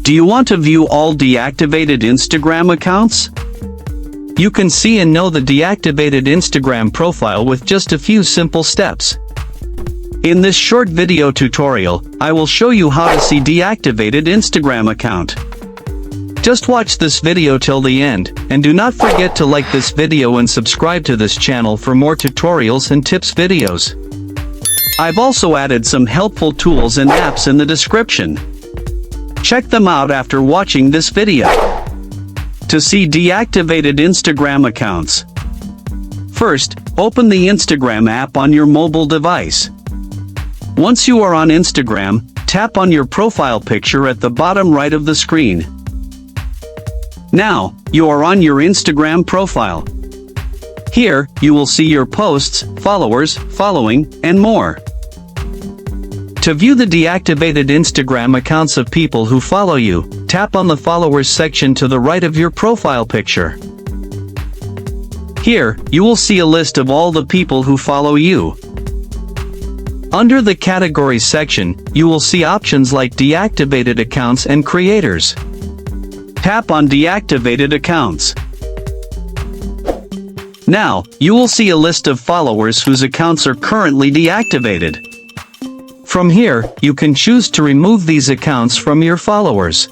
Do you want to view all deactivated Instagram accounts? You can see and know the deactivated Instagram profile with just a few simple steps. In this short video tutorial, I will show you how to see deactivated Instagram account. Just watch this video till the end, and do not forget to like this video and subscribe to this channel for more tutorials and tips videos. I've also added some helpful tools and apps in the description. Check them out after watching this video. To see deactivated Instagram accounts, first, open the Instagram app on your mobile device. Once you are on Instagram, tap on your profile picture at the bottom right of the screen. Now, you are on your Instagram profile. Here, you will see your posts, followers, following, and more. To view the deactivated Instagram accounts of people who follow you, tap on the followers section to the right of your profile picture. Here, you will see a list of all the people who follow you. Under the categories section, you will see options like deactivated accounts and creators. Tap on deactivated accounts. Now, you will see a list of followers whose accounts are currently deactivated. From here, you can choose to remove these accounts from your followers.